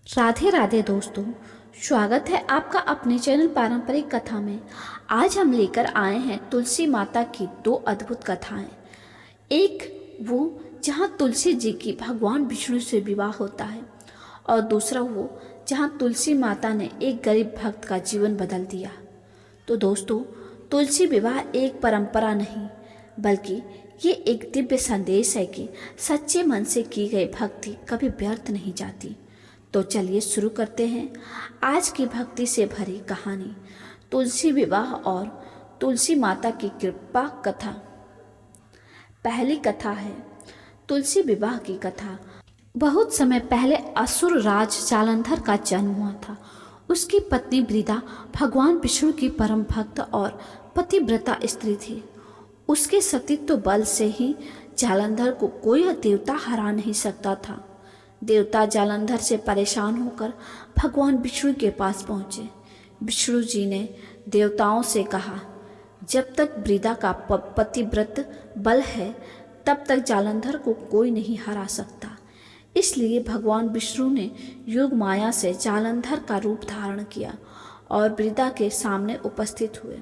राधे राधे दोस्तों, स्वागत है आपका अपने चैनल पारंपरिक कथा में। आज हम लेकर आए हैं तुलसी माता की दो अद्भुत कथाएं। एक वो जहां तुलसी जी की भगवान विष्णु से विवाह होता है और दूसरा वो जहां तुलसी माता ने एक गरीब भक्त का जीवन बदल दिया। तो दोस्तों, तुलसी विवाह एक परंपरा नहीं बल्कि ये एक दिव्य संदेश है कि सच्चे मन से की गई भक्ति कभी व्यर्थ नहीं जाती। तो चलिए शुरू करते हैं आज की भक्ति से भरी कहानी, तुलसी विवाह और तुलसी माता की कृपा कथा। पहली कथा है तुलसी विवाह की कथा। बहुत समय पहले असुर राज जालंधर का जन्म हुआ था। उसकी पत्नी वृदा भगवान विष्णु की परम भक्त और पतिव्रता स्त्री थी। उसके सतीत्व बल से ही जालंधर को कोई देवता हरा नहीं सकता था। देवता जालंधर से परेशान होकर भगवान विष्णु के पास पहुँचे। विष्णु जी ने देवताओं से कहा, जब तक वृदा का पतिव्रत बल है तब तक जालंधर को कोई नहीं हरा सकता। इसलिए भगवान विष्णु ने योग माया से जालंधर का रूप धारण किया और वृदा के सामने उपस्थित हुए।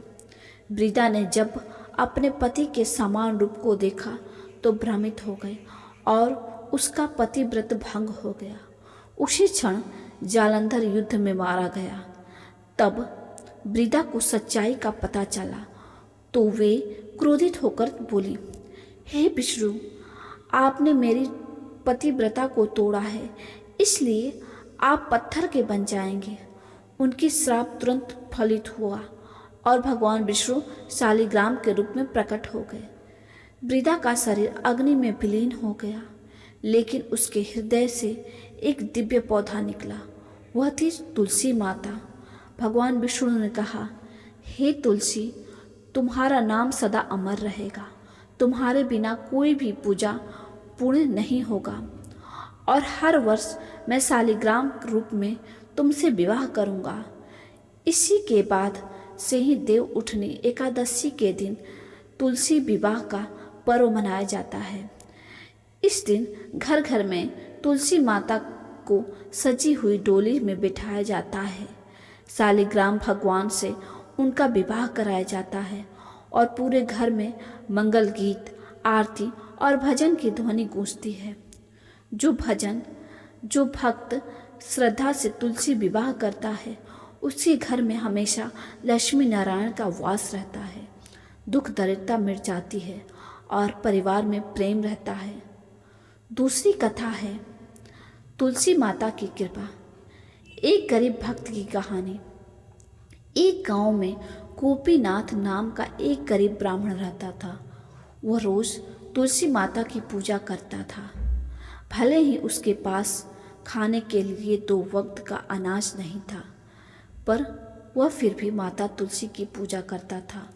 वृदा ने जब अपने पति के समान रूप को देखा तो भ्रमित हो गए और उसका पतिव्रत भंग हो गया। उसी क्षण जालंधर युद्ध में मारा गया। तब वृदा को सच्चाई का पता चला तो वे क्रोधित होकर बोली, हे विष्णु, आपने मेरी पतिव्रता को तोड़ा है, इसलिए आप पत्थर के बन जाएंगे। उनकी श्राप तुरंत फलित हुआ और भगवान विष्णु शालिग्राम के रूप में प्रकट हो गए। वृदा का शरीर अग्नि में विलीन हो गया, लेकिन उसके हृदय से एक दिव्य पौधा निकला। वह थी तुलसी माता। भगवान विष्णु ने कहा, हे तुलसी, तुम्हारा नाम सदा अमर रहेगा। तुम्हारे बिना कोई भी पूजा पूर्ण नहीं होगा और हर वर्ष मैं शालिग्राम रूप में तुमसे विवाह करूंगा। इसी के बाद से ही देव उठनी एकादशी के दिन तुलसी विवाह का पर्व मनाया जाता है। इस दिन घर घर में तुलसी माता को सजी हुई डोली में बिठाया जाता है। शालिग्राम भगवान से उनका विवाह कराया जाता है और पूरे घर में मंगल गीत, आरती और भजन की ध्वनि गूंजती है। जो भक्त श्रद्धा से तुलसी विवाह करता है उसी घर में हमेशा लक्ष्मी नारायण का वास रहता है। दुख दरिद्रता मिट जाती है और परिवार में प्रेम रहता है। दूसरी कथा है तुलसी माता की कृपा। एक गरीब भक्त की कहानी। एक गांव में गोपीनाथ नाम का एक गरीब ब्राह्मण रहता था। वह रोज तुलसी माता की पूजा करता था। भले ही उसके पास खाने के लिए 2 वक्त का अनाज नहीं था, पर वह फिर भी माता तुलसी की पूजा करता था।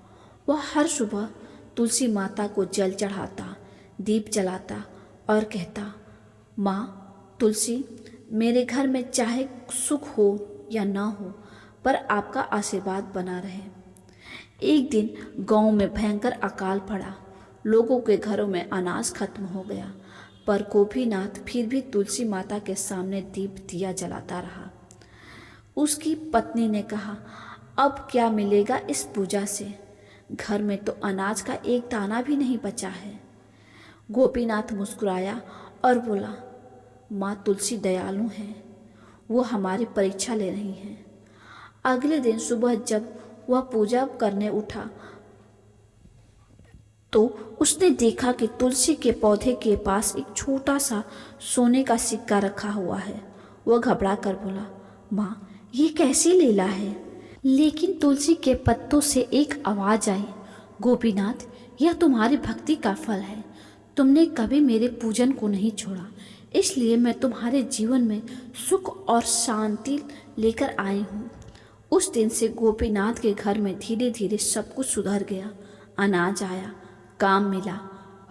वह हर सुबह तुलसी माता को जल चढ़ाता, दीप जलाता और कहता, माँ तुलसी, मेरे घर में चाहे सुख हो या ना हो, पर आपका आशीर्वाद बना रहे। एक दिन गांव में भयंकर अकाल पड़ा। लोगों के घरों में अनाज खत्म हो गया, पर गोपीनाथ फिर भी तुलसी माता के सामने दीप दिया जलाता रहा। उसकी पत्नी ने कहा, अब क्या मिलेगा इस पूजा से? घर में तो अनाज का एक दाना भी नहीं बचा है। गोपीनाथ मुस्कुराया और बोला, माँ तुलसी दयालु हैं, वो हमारी परीक्षा ले रही हैं। अगले दिन सुबह जब वह पूजा करने उठा तो उसने देखा कि तुलसी के पौधे के पास एक छोटा सा सोने का सिक्का रखा हुआ है। वह घबरा कर बोला, माँ ये कैसी लीला है? लेकिन तुलसी के पत्तों से एक आवाज आई, गोपीनाथ, यह तुम्हारी भक्ति का फल है। तुमने कभी मेरे पूजन को नहीं छोड़ा, इसलिए मैं तुम्हारे जीवन में सुख और शांति लेकर आई हूँ। उस दिन से गोपीनाथ के घर में धीरे धीरे सब कुछ सुधर गया। अनाज आया, काम मिला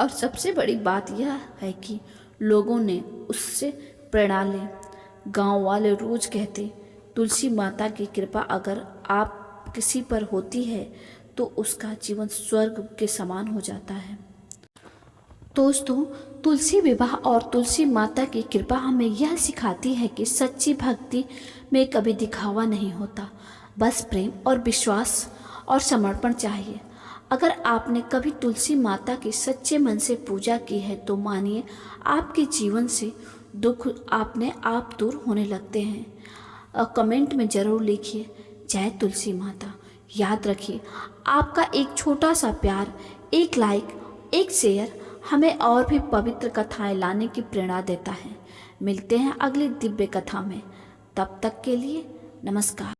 और सबसे बड़ी बात यह है कि लोगों ने उससे प्रेरणा ली। गांव वाले रोज कहते, तुलसी माता की कृपा अगर आप किसी पर होती है तो उसका जीवन स्वर्ग के समान हो जाता है। दोस्तों, तुलसी विवाह और तुलसी माता की कृपा हमें यह सिखाती है कि सच्ची भक्ति में कभी दिखावा नहीं होता, बस प्रेम और विश्वास और समर्पण चाहिए। अगर आपने कभी तुलसी माता की सच्चे मन से पूजा की है तो मानिए आपके जीवन से दुख अपने आप दूर होने लगते हैं। कमेंट में ज़रूर लिखिए जय तुलसी माता। याद रखिए, आपका एक छोटा सा प्यार, एक लाइक, एक शेयर हमें और भी पवित्र कथाएं लाने की प्रेरणा देता है। मिलते हैं अगली दिव्य कथा में, तब तक के लिए नमस्कार।